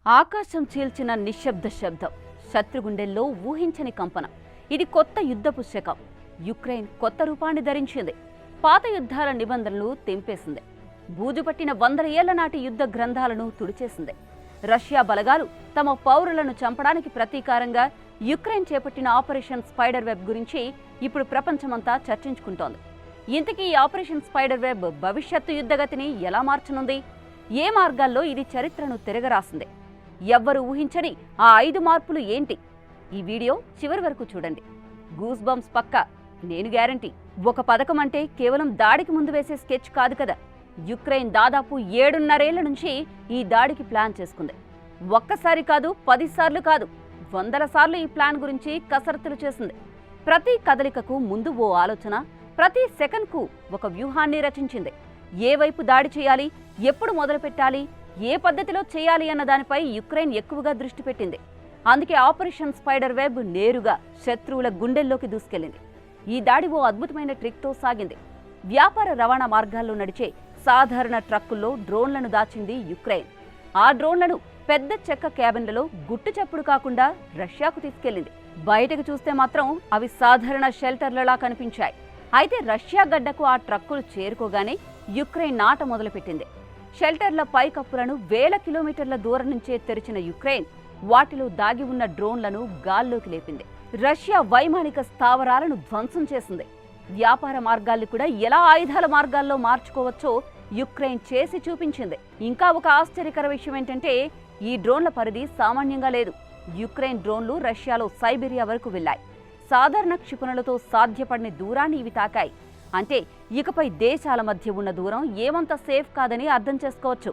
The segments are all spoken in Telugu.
ఆకాశం చీల్చిన నిశ్శబ్ద శబ్దం, శత్రుగుండెల్లో ఊహించని కంపన. ఇది కొత్త యుద్ధపు శకం. యుక్రెయిన్ కొత్త రూపాన్ని ధరించింది. పాత యుద్ధాల నిబంధనలు తెంపేసింది. బూజుపట్టిన 100 ఏళ్ల నాటి యుద్ధ గ్రంథాలను తుడిచేసింది. రష్యా బలగాలు తమ పౌరులను చంపడానికి ప్రతీకారంగా యుక్రెయిన్ చేపట్టిన ఆపరేషన్ స్పైడర్ వెబ్ గురించి ఇప్పుడు ప్రపంచమంతా చర్చించుకుంటోంది. ఇంతకీ ఈ ఆపరేషన్ స్పైడర్ వెబ్ భవిష్యత్తు యుద్ధగతిని ఎలా మార్చనుంది? ఏ మార్గాల్లో ఇది చరిత్రను తిరగరాసింది? ఎవ్వరూ ఊహించని ఆ 5 మార్పులు ఏంటి? ఈ వీడియో చివరి వరకు చూడండి. గూస్ బంప్స్ పక్కా, నేను గ్యారంటీ. ఒక పథకం అంటే కేవలం దాడికి ముందు వేసే స్కెచ్ కాదు కదా. యుక్రెయిన్ దాదాపు 7.5 ఏళ్ల నుంచి ఈ దాడికి ప్లాన్ చేసుకుంది. ఒక్కసారి కాదు, 10 సార్లు కాదు, 100 సార్లు ఈ ప్లాన్ గురించి కసరత్తులు చేసింది. ప్రతి కదలికకు ముందు ఓ ఆలోచన, ప్రతి సెకండ్కు ఒక వ్యూహాన్ని రచించింది. ఏ వైపు దాడి చేయాలి, ఎప్పుడు మొదలు పెట్టాలి, ఏ పద్ధతిలో చేయాలి అన్న దానిపై యుక్రెయిన్ ఎక్కువగా దృష్టి పెట్టింది. అందుకే ఆపరేషన్ స్పైడర్ వెబ్ నేరుగా శత్రువుల గుండెల్లోకి దూసుకెళ్లింది. ఈ దాడి ఓ అద్భుతమైన ట్రిక్తో సాగింది. వ్యాపార రవాణా మార్గాల్లో నడిచే సాధారణ ట్రక్కుల్లో డ్రోన్లను దాచింది యుక్రెయిన్. ఆ డ్రోన్లను పెద్ద చెక్క క్యాబిన్లలో గుట్టు చప్పుడు కాకుండా రష్యాకు తీసుకెళ్లింది. బయటకు చూస్తే మాత్రం అవి సాధారణ షెల్టర్లలా కనిపించాయి. అయితే రష్యా గడ్డకు ఆ ట్రక్కులు చేరుకోగానే యుక్రెయిన్ నాట మొదలుపెట్టింది. షెల్టర్ల పైకప్పులను వేల కిలోమీటర్ల దూరం నుంచే తెరిచిన యుక్రెయిన్ వాటిలో దాగి ఉన్న డ్రోన్లను గాల్లోకి లేపింది. రష్యా వైమానిక స్థావరాలను ధ్వంసం చేసింది. వ్యాపార మార్గాల్ని కూడా ఎలా ఆయుధాల మార్గాల్లో మార్చుకోవచ్చో యుక్రెయిన్ చేసి చూపించింది. ఇంకా ఒక ఆశ్చర్యకర విషయం ఏంటంటే, ఈ డ్రోన్ల పరిధి సామాన్యంగా లేదు. యుక్రెయిన్ డ్రోన్లు రష్యాలో సైబీరియా వరకు వెళ్లాయి. సాధారణ క్షిపణులతో సాధ్యపడని దూరాన్ని ఇవి తాకాయి. అంటే ఇకపై దేశాల మధ్య ఉన్న దూరం ఏమంత సేఫ్ కాదని అర్థం చేసుకోవచ్చు.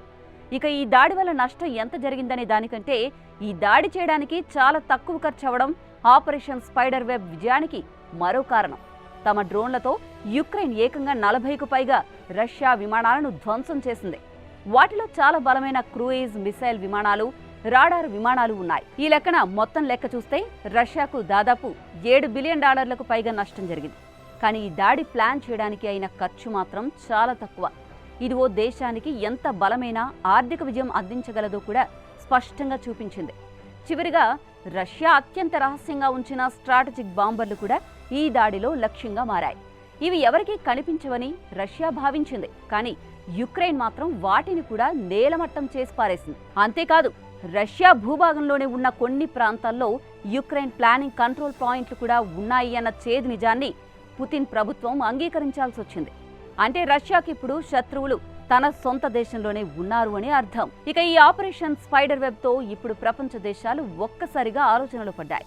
ఇక ఈ దాడి వల్ల నష్టం ఎంత జరిగిందనే దానికంటే ఈ దాడి చేయడానికి చాలా తక్కువ ఖర్చు అవ్వడం ఆపరేషన్ స్పైడర్ వెబ్ విజయానికి మరో కారణం. తమ డ్రోన్లతో యుక్రెయిన్ ఏకంగా 40కు పైగా రష్యా విమానాలను ధ్వంసం చేసింది. వాటిలో చాలా బలమైన క్రూయిజ్ మిసైల్ విమానాలు, రాడార్ విమానాలు ఉన్నాయి. ఈ లెక్కన మొత్తం లెక్క చూస్తే రష్యాకు దాదాపు $7 బిలియన్ పైగా నష్టం జరిగింది. కానీ ఈ దాడి ప్లాన్ చేయడానికి అయిన ఖర్చు మాత్రం చాలా తక్కువ. ఇది ఓ దేశానికి ఎంత బలమైన ఆర్థిక విజయం అందించగలదో కూడా స్పష్టంగా చూపించింది. చివరిగా రష్యా అత్యంత రహస్యంగా ఉంచిన స్ట్రాటజిక్ బాంబర్లు కూడా ఈ దాడిలో లక్ష్యంగా మారాయి. ఇవి ఎవరికీ కనిపించవని రష్యా భావించింది. కానీ యుక్రెయిన్ మాత్రం వాటిని కూడా నేలమట్టం చేసి పారేసింది. అంతేకాదు, రష్యా భూభాగంలోనే ఉన్న కొన్ని ప్రాంతాల్లో యుక్రెయిన్ ప్లానింగ్ కంట్రోల్ పాయింట్లు కూడా ఉన్నాయి అన్న చేదు నిజాన్ని పుతిన్ ప్రభుత్వం అంగీకరించాల్సి వచ్చింది. అంటే రష్యాకి ఇప్పుడు శత్రువులు తన సొంత దేశంలోనే ఉన్నారు అని అర్థం. ఇక ఈ ఆపరేషన్ స్పైడర్ వెబ్ తో ఇప్పుడు ప్రపంచ దేశాలు ఒక్కసారిగా ఆలోచనలు పడ్డాయి.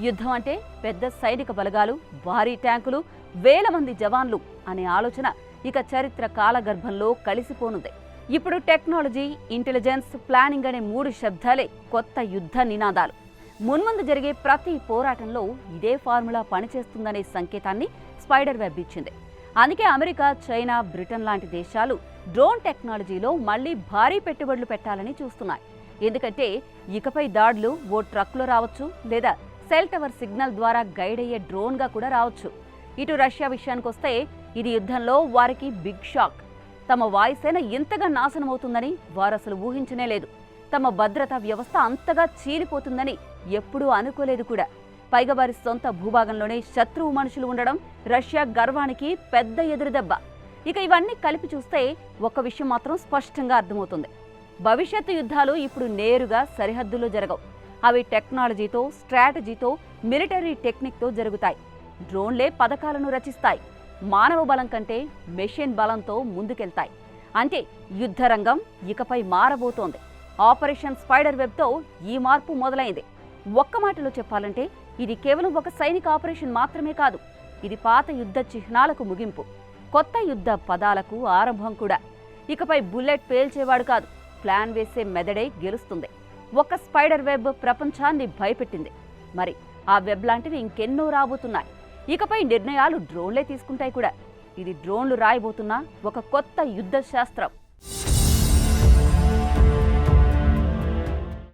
యుద్ధం అంటే పెద్ద సైనిక బలగాలు, భారీ ట్యాంకులు, వేల మంది జవాన్లు అనే ఆలోచన ఇక చరిత్ర కాలగర్భంలో కలిసిపోనుంది. ఇప్పుడు టెక్నాలజీ, ఇంటెలిజెన్స్, ప్లానింగ్ అనే 3 శబ్దాలే కొత్త యుద్ధ నినాదాలు. మున్ముందు జరిగే ప్రతి పోరాటంలో ఇదే ఫార్ములా పనిచేస్తుందనే సంకేతాన్ని స్పైడర్ వెబ్ ఇచ్చింది. అందుకే అమెరికా, చైనా, బ్రిటన్ లాంటి దేశాలు డ్రోన్ టెక్నాలజీలో మళ్లీ భారీ పెట్టుబడులు పెట్టాలని చూస్తున్నాయి. ఎందుకంటే ఇకపై దాడులు ఓ ట్రక్లో రావచ్చు, లేదా సెల్ టవర్ సిగ్నల్ ద్వారా గైడ్ అయ్యే డ్రోన్గా కూడా రావచ్చు. ఇటు రష్యా విషయానికి వస్తే ఇది యుద్ధంలో వారికి బిగ్ షాక్. తమ వాయుసేన ఇంతగా నాశనమవుతుందని వారు అసలు ఊహించనే లేదు. తమ భద్రతా వ్యవస్థ అంతగా చీలిపోతుందని ఎప్పుడూ అనుకోలేదు కూడా. పైగా వారి సొంత భూభాగంలోనే శత్రువు మనుషులు ఉండడం రష్యా గర్వానికి పెద్ద ఎదురుదెబ్బ. ఇక ఇవన్నీ కలిపి చూస్తే ఒక విషయం మాత్రం స్పష్టంగా అర్థమవుతుంది. భవిష్యత్తు యుద్ధాలు ఇప్పుడు నేరుగా సరిహద్దుల్లో జరగవు. అవి టెక్నాలజీతో, స్ట్రాటజీతో, మిలిటరీ టెక్నిక్తో జరుగుతాయి. డ్రోన్లే పథకాలను రచిస్తాయి. మానవ బలం కంటే మెషిన్ బలంతో ముందుకెళ్తాయి. అంటే యుద్ధరంగం ఇకపై మారబోతోంది. ఆపరేషన్ స్పైడర్ వెబ్తో ఈ మార్పు మొదలైంది. ఒక్క మాటలో చెప్పాలంటే ఇది కేవలం ఒక సైనిక ఆపరేషన్ మాత్రమే కాదు. ఇది పాత యుద్ధ చిహ్నాలకు ముగింపు, కొత్త యుద్ధ పదాలకు ఆరంభం కూడా. ఇకపై బుల్లెట్ పేల్చేవాడు కాదు, ప్లాన్ వేసే మెదడే గెలుస్తుంది. ఒక స్పైడర్ వెబ్ ప్రపంచాన్ని భయపెట్టింది. మరి ఆ వెబ్ లాంటివి ఇంకెన్నో రాబోతున్నాయి. ఇకపై నిర్ణయాలు డ్రోన్లే తీసుకుంటాయి కూడా. ఇది డ్రోన్లు రాయబోతున్న ఒక కొత్త యుద్ధ శాస్త్రం.